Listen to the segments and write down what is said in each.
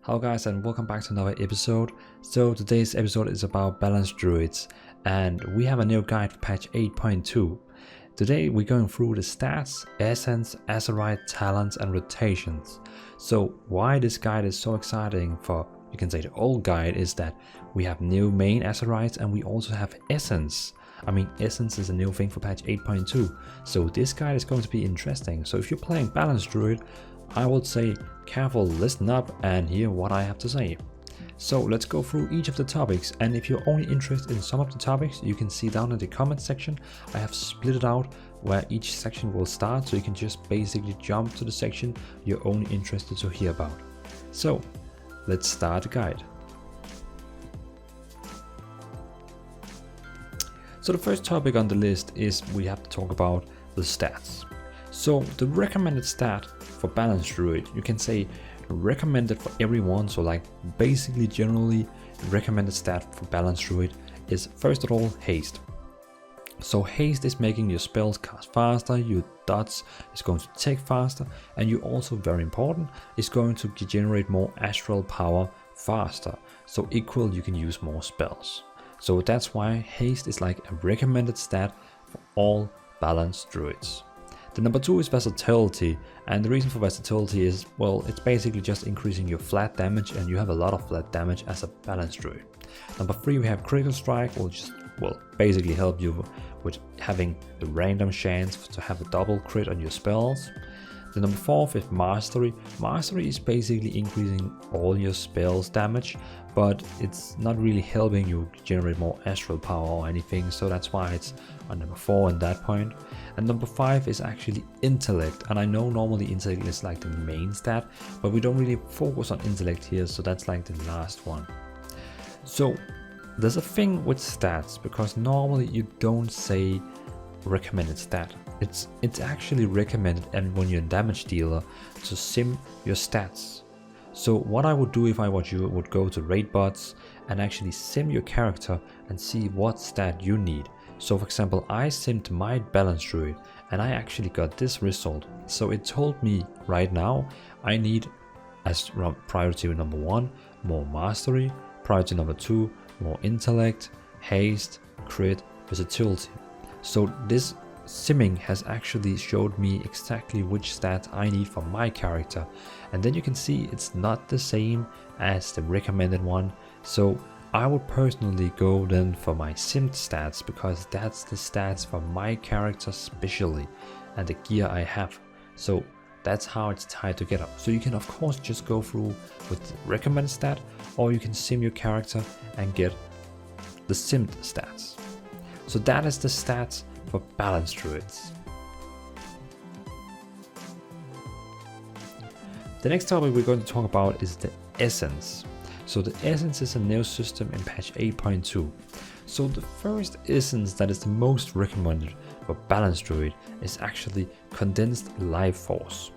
Hello guys and welcome back to another episode. So today's episode is about Balance Druids and we have a new guide for patch 8.2. Today we're going through the stats, essence, Azerite, talents and rotations. So why this guide is so exciting for, you can say, the old guide is that we have new main Azerites and we also have essence. I mean, essence is a new thing for patch 8.2. So this guide is going to be interesting. So if you're playing Balance Druid, I would say careful, listen up and hear what I have to say. So let's go through each of the topics, and if you're only interested in some of the topics, you can see down in the comment section I have split it out where each section will start, so you can just basically jump to the section you're only interested to hear about. So let's start the guide. So the first topic on the list is we have to talk about the stats. So the recommended stat for Balance Druid, you can say recommended for everyone, so like basically generally recommended stat for Balance Druid is first of all haste. So haste is making your spells cast faster, your dots is going to take faster, and you also, very important, is going to generate more astral power faster, so equal you can use more spells. So that's why haste is like a recommended stat for all Balance Druids. The number 2 is versatility, and the reason for versatility is, well, it's basically just increasing your flat damage, and you have a lot of flat damage as a Balance Druid. Number 3 we have critical strike, which will basically help you with having the random chance to have a double crit on your spells. The number 4 is mastery. Mastery is basically increasing all your spells damage, but it's not really helping you generate more astral power or anything, so that's why it's on number 4 in that point. And number 5 is actually intellect, and I know normally intellect is like the main stat, but we don't really focus on intellect here, so that's like the last one. So there's a thing with stats, because normally you don't say recommended stat. It's actually recommended, and when you're a damage dealer, to sim your stats. So what I would do if I were you would go to raid bots and actually sim your character and see what stat you need. So for example, I simmed my Balance Druid and I actually got this result. So it told me right now I need, as priority number 1, more mastery, priority number 2, more intellect, haste, crit, versatility. So this simming has actually showed me exactly which stats I need for my character, and then you can see it's not the same as the recommended one. So I would personally go then for my simmed stats, because that's the stats for my character specially and the gear I have. So that's how it's tied together. So you can of course just go through with the recommended stat, or you can sim your character and get the simmed stats. So that is the stats for Balance Druids. The next topic we're going to talk about is the essence. So the essence is a new system in patch 8.2. So the first essence that is the most recommended for Balance Druid is actually condensed life force.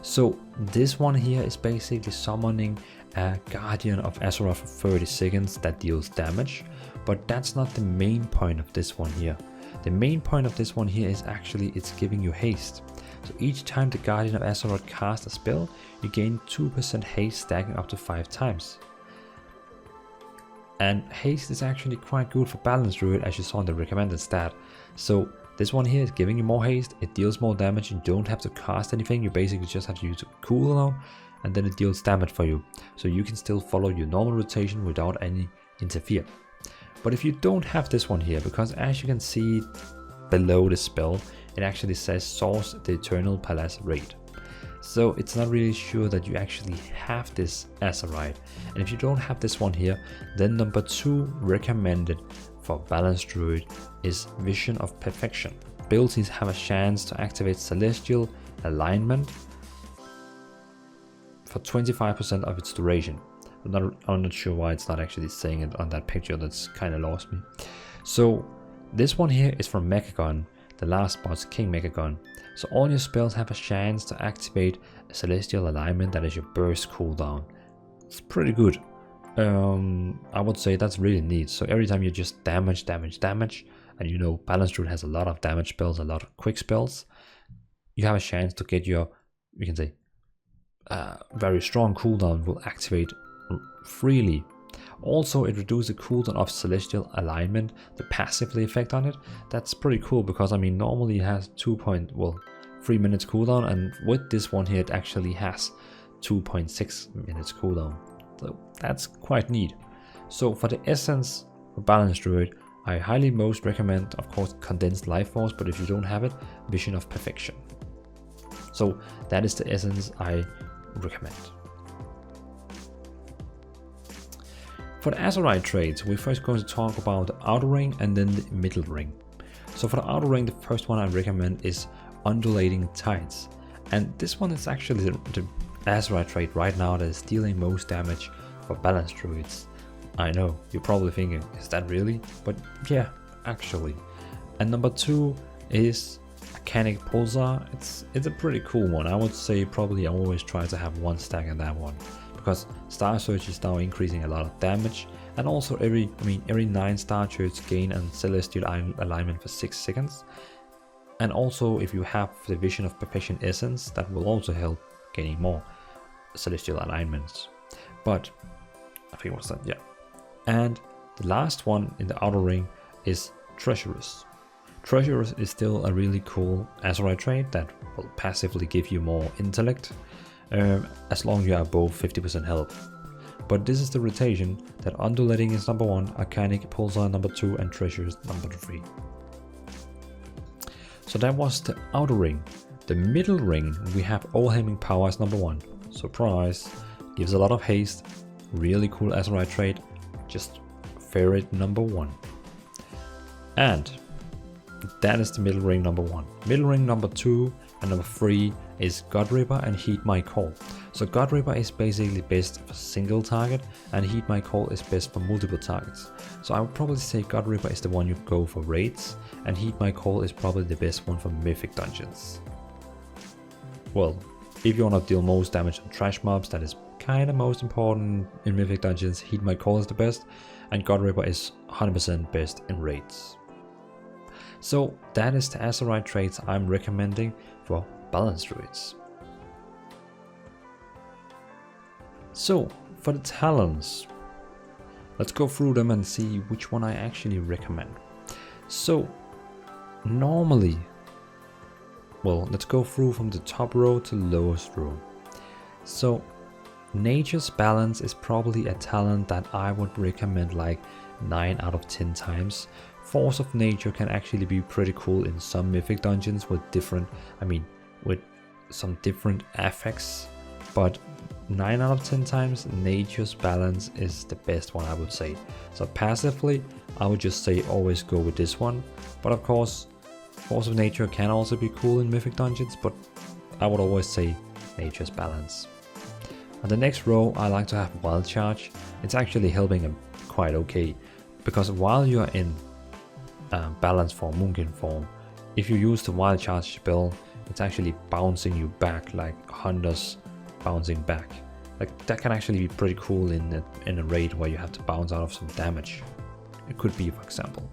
So this one here is basically summoning a Guardian of Azeroth for 30 seconds that deals damage, but that's not the main point of this one here. The main point of this one here is actually it's giving you haste. So each time the Guardian of Azeroth casts a spell, you gain 2% haste, stacking up to 5 times. And haste is actually quite good for Balance Druid, as you saw in the recommended stat. So this one here is giving you more haste, it deals more damage, you don't have to cast anything, you basically just have to use a cooldown, and then it deals damage for you. So you can still follow your normal rotation without any interfere. But if you don't have this one here, because as you can see below the spell, it actually says Source the Eternal Palace Raid. So it's not really sure that you actually have this Azerite. And if you don't have this one here, then number 2 recommended for Balance Druid is Vision of Perfection. Abilities have a chance to activate Celestial Alignment for 25% of its duration. I'm not sure why it's not actually saying it on that picture, that's kind of lost me. So this one here is from Mechagon, the last boss, King Mechagon. So all your spells have a chance to activate a Celestial Alignment, that is your burst cooldown. It's pretty good. I would say that's really neat. So every time you just damage, and you know Balance Druid has a lot of damage spells, a lot of quick spells, you have a chance to get your, you can say, very strong cooldown will activate freely. Also, it reduces the cooldown of Celestial Alignment, the passively effect on it. That's pretty cool because I mean normally it has 3 minutes cooldown, and with this one here it actually has 2.6 minutes cooldown. So that's quite neat. So for the essence of Balance Druid, I highly most recommend, of course, Condensed Life Force, but if you don't have it, Vision of Perfection. So that is the essence I recommend. For the Azerite traits, we're first going to talk about the outer ring and then the middle ring. So for the outer ring, the first one I recommend is Undulating Tides. And this one is actually the Azerite trait right now that is dealing most damage for Balance Druids. I know, you're probably thinking, is that really? But yeah, actually. And number 2 is Mechanic Pulsar. It's a pretty cool one. I would say probably I always try to have 1 stack in that one, because Star Search is now increasing a lot of damage, and also every 9 Star Search gain and Celestial Alignment for 6 seconds. And also if you have the Vision of Perfection Essence, that will also help gaining more Celestial Alignments. But I think it was that, yeah. And the last one in the outer ring is Treacherous. Treacherous is still a really cool Azerite trait that will passively give you more intellect, as long as you are above 50% health. But this is the rotation that Undulating is number 1, Arcanic Pulsar number 2, and Treacherous number 3. So that was the outer ring. The middle ring, we have Allhaming Power as number 1. Surprise! Gives a lot of haste. Really cool Azerite trait. Just favorite number 1. And that is the middle ring number 1. Middle ring number 2 and number 3 is God Ripper and Heed My Call. So God Ripper is basically best for single target, and Heed My Call is best for multiple targets. So I would probably say God Ripper is the one you go for raids, and Heed My Call is probably the best one for mythic dungeons. Well, if you want to deal most damage on trash mobs, that is kind of most important in mythic dungeons. Heed My Call is the best, and God Ripper is 100% best in raids. So that is the Azerite traits I'm recommending for Balance Druids. So for the talents, let's go through them and see which one I actually recommend. So normally, well, let's go through from the top row to lowest row. So Nature's Balance is probably a talent that I would recommend like 9 out of 10 times. Force of Nature can actually be pretty cool in some mythic dungeons with with some different affects, but 9 out of 10 times Nature's Balance is the best one, I would say. So passively, I would just say always go with this one, but of course Force of Nature can also be cool in mythic dungeons, but I would always say Nature's Balance. On the next row, I like to have Wild Charge. It's actually helping quite okay, because while you're in Balance form, Moonkin form, if you use the Wild Charge spell, it's actually bouncing you back like Hunters bouncing back. Like that can actually be pretty cool in a raid where you have to bounce out of some damage. It could be, for example.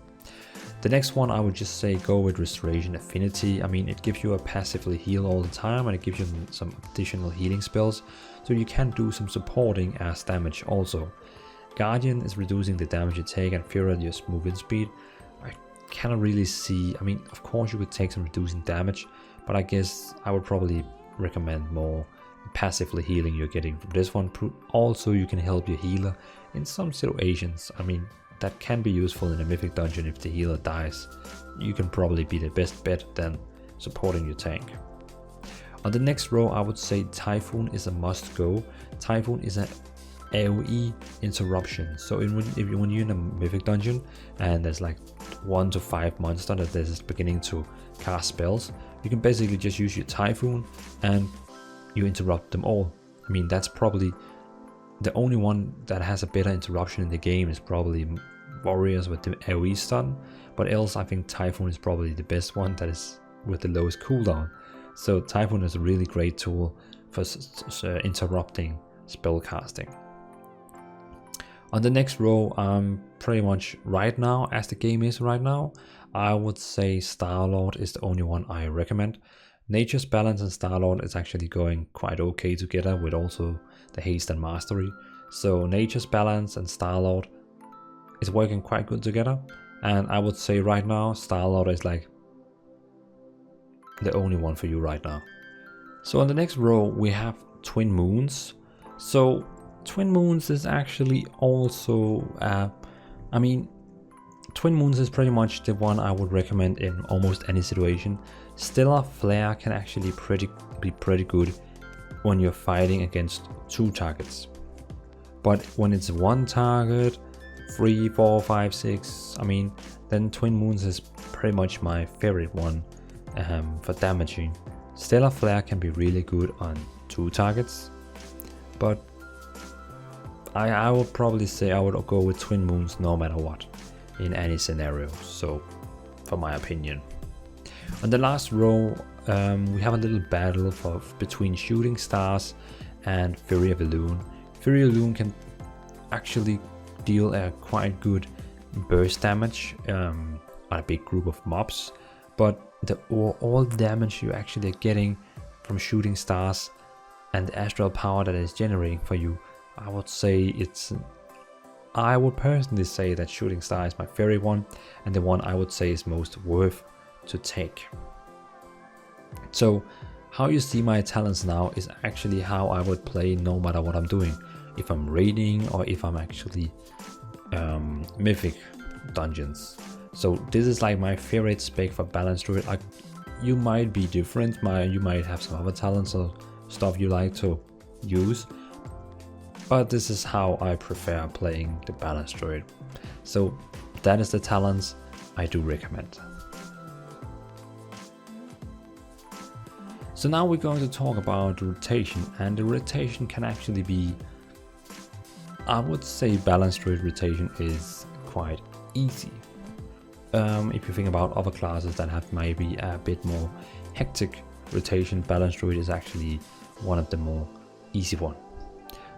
The next one I would just say go with Restoration Affinity. I mean, it gives you a passively heal all the time, and it gives you some additional healing spells, so you can do some supporting as damage also. Guardian is reducing the damage you take and furious movement speed. I cannot really see, I mean, of course you could take some reducing damage, but I guess I would probably recommend more passively healing you're getting from this one. Also, you can help your healer in some situations. I mean, that can be useful in a mythic dungeon. If the healer dies, you can probably be the best bet than supporting your tank. On the next row, I would say Typhoon is a must go. Typhoon is an AoE interruption. So when you're in a mythic dungeon and there's like 1 to 5 monsters that is beginning to cast spells, you can basically just use your Typhoon and you interrupt them all. I mean, that's probably the only one that has a better interruption in the game is probably Warriors with the AoE stun, but else I think Typhoon is probably the best one that is with the lowest cooldown. So Typhoon is a really great tool for interrupting spell casting. On the next row, pretty much right now, as the game is right now, I would say Starlord is the only one I recommend. Nature's Balance and Starlord is actually going quite okay together with also the haste and mastery. So Nature's Balance and Starlord is working quite good together. And I would say right now, Starlord is like the only one for you right now. So on the next row, we have Twin Moons. So Twin Moons is actually also, I mean, Twin Moons is pretty much the one I would recommend in almost any situation. Stellar Flare can actually be pretty good when you're fighting against 2 targets. But when it's 1 target, 3, 4, 5, 6, I mean, then Twin Moons is pretty much my favorite one for damaging. Stellar Flare can be really good on 2 targets, but I would probably say I would go with Twin Moons no matter what in any scenario, so for my opinion. On the last row, we have a little battle between Shooting Stars and Fury of Elune. Fury of Elune can actually deal a quite good burst damage on a big group of mobs, but the all damage you're actually getting from Shooting Stars and the astral power that it's generating for you, I would personally say that Shooting Star is my favorite one, and the one I would say is most worth to take. So how you see my talents now is actually how I would play no matter what I'm doing. If I'm raiding or if I'm actually mythic dungeons. So this is like my favorite spec for Balance Druid. You might be different, you might have some other talents or stuff you like to use, but this is how I prefer playing the Balance Druid. So that is the talents I do recommend. So now we're going to talk about rotation, and the rotation can actually be, I would say Balance Druid rotation is quite easy. If you think about other classes that have maybe a bit more hectic rotation, Balance Druid is actually one of the more easy one.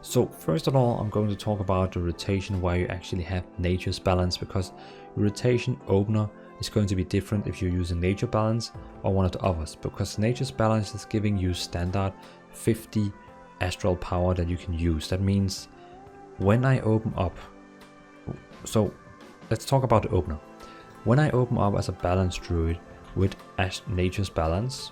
So first of all, I'm going to talk about the rotation where you actually have Nature's Balance, because rotation opener is going to be different if you're using Nature Balance or one of the others, because Nature's Balance is giving you standard 50 astral power that you can use. That means when I open up, so let's talk about the opener. When I open up as a Balance Druid with Nature's Balance,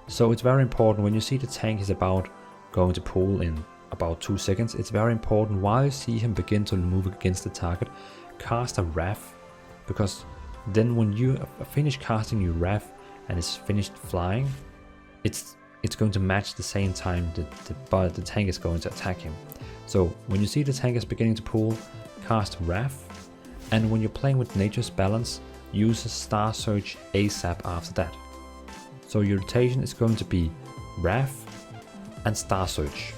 so it's very important when you see the tank is about going to pull in about 2 seconds, it's very important while you see him begin to move against the target, cast a Wrath, because then when you finish casting your Wrath and it's finished flying, it's going to match the same time the tank is going to attack him. So when you see the tank is beginning to pull, cast Wrath, and when you're playing with Nature's Balance, use a Star Search ASAP after that. So your rotation is going to be Wrath and Star Search.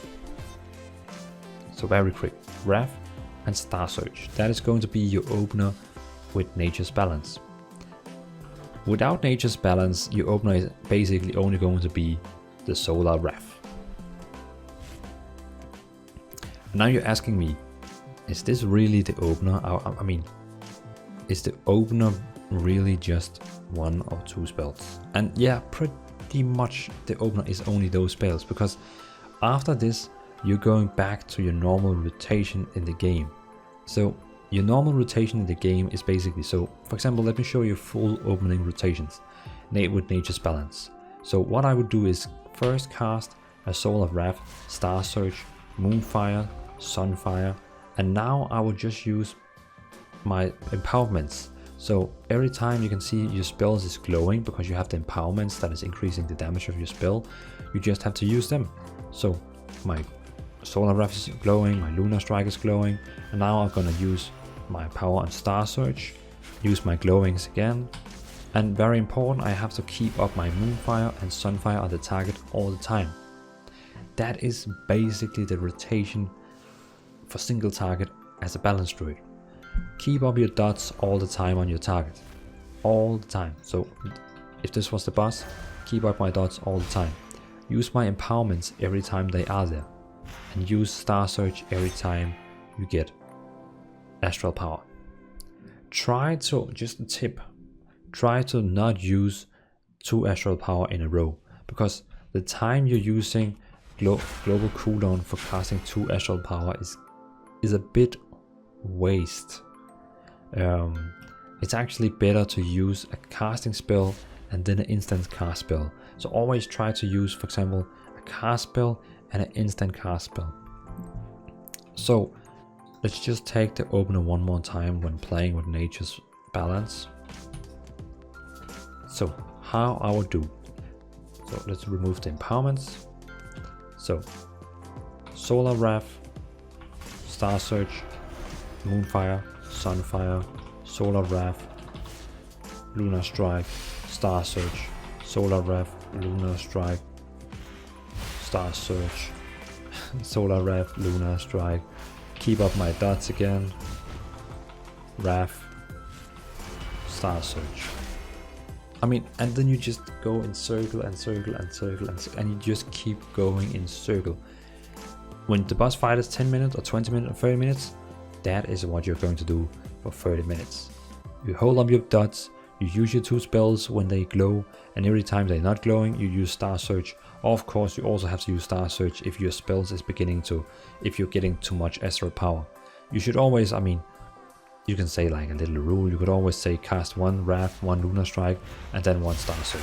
So very quick, Wrath and Star Search. That is going to be your opener with Nature's Balance. Without Nature's Balance, your opener is basically only going to be the Solar Wrath. Now you're asking me, is this really the opener? I mean, is the opener really just 1 or 2 spells? And yeah, pretty much the opener is only those spells, because after this you're going back to your normal rotation in the game. So your normal rotation in the game is basically, so for example, let me show you full opening rotations with Nature's Balance. So what I would do is first cast a Soul of Wrath, Star Search, Moonfire, Sunfire, and now I will just use my empowerments. So every time you can see your spells is glowing because you have the empowerments that is increasing the damage of your spell, you just have to use them. So my Solar Wrath is glowing, my Lunar Strike is glowing, and now I'm gonna use my power on Star Search, use my glowings again, and very important, I have to keep up my Moonfire and Sunfire on the target all the time. That is basically the rotation for single target as a Balance Druid. Keep up your dots all the time on your target, all the time. So if this was the boss, keep up my dots all the time. Use my empowerments every time they are there, and use Star Search every time you get astral power. Try to, just a tip, try to not use 2 astral power in a row, because the time you're using global cooldown for casting 2 astral power is is a bit waste. It's actually better to use a casting spell and then an instant cast spell. So always try to use, for example, a cast spell and an instant cast spell. So let's just take the opener one more time when playing with Nature's Balance. So how I would do. So let's remove the empowerments. So Solar Wrath, Star Surge, Moonfire, Sunfire, Solar Wrath, Lunar Strike, Star Surge, Solar Wrath, Lunar Strike, Star Surge, Solar Wrath, Lunar Strike. Keep up my dots again. Wrath, Star Surge. I mean, and then you just go in circle and circle and circle and you just keep going in circle. When the boss fight is 10 minutes or 20 minutes or 30 minutes, that is what you're going to do for 30 minutes. You hold up your dots, you use your 2 spells when they glow, and every time they're not glowing, you use Star Surge. Or of course, you also have to use Star Surge if your spells is if you're getting too much Azerite power. You should always, I mean, you can say like a little rule, you could always say cast 1 Wrath, 1 Lunar Strike, and then 1 Star Surge.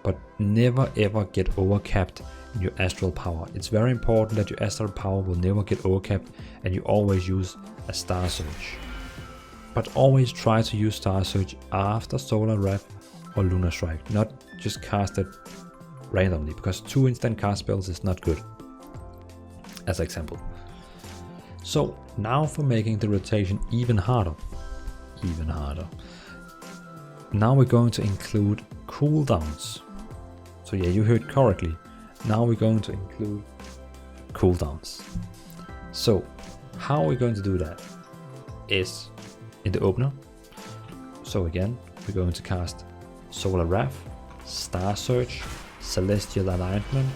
But never ever get overcapped in your astral power. It's very important that your astral power will never get overcapped and you always use a Star Surge. But always try to use Star Surge after Solar Wrath or Lunar Strike, not just cast it randomly, because 2 instant cast spells is not good, as example. So now for making the rotation even harder. Now we're going to include cooldowns. So yeah, you heard correctly. Now we're going to include cooldowns. So how we're going to do that is in the opener. So again, we're going to cast Solar Wrath, Star Surge, Celestial Alignment,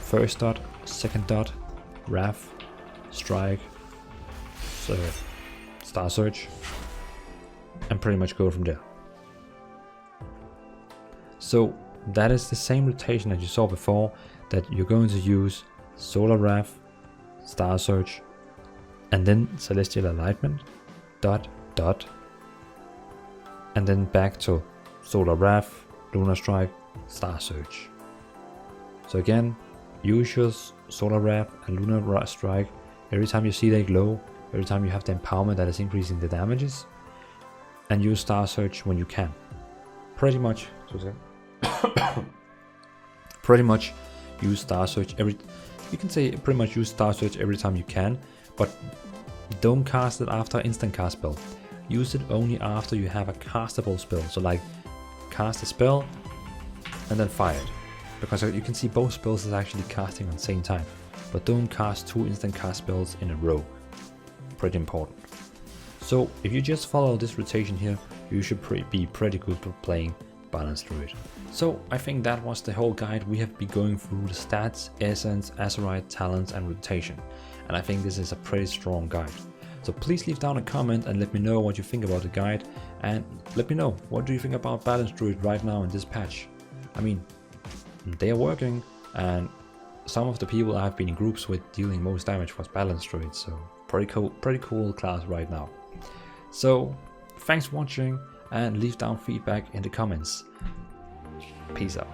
first dot, second dot, Wrath, Strike, Star Surge, and pretty much go from there. So that is the same rotation that you saw before, that you're going to use Solar Wrath, Star Surge, and then Celestial Alignment, dot, dot, and then back to Solar Wrath, Lunar Strike, Star Surge. So again, use your Solar Wrath and Lunar Strike every time you see they glow, every time you have the empowerment that is increasing the damages, and use Star Surge when you can. Pretty much use Star Surge use Star Surge every time you can, but don't cast it after instant cast spell. Use it only after you have a castable spell. So like cast a spell and then fire it, because you can see both spells is actually casting at the same time. But don't cast 2 instant cast spells in a row. Pretty important. So if you just follow this rotation here, you should be pretty good for playing Balance Druid. So I think that was the whole guide. We have been going through the stats, essence, Azerite, talents and rotation. And I think this is a pretty strong guide. So please leave down a comment and let me know what you think about the guide. And let me know, what do you think about Balance Druid right now in this patch? I mean, they are working, and some of the people I've been in groups with dealing most damage was Balance Druid. So pretty cool class right now. So thanks for watching and leave down feedback in the comments. Peace out.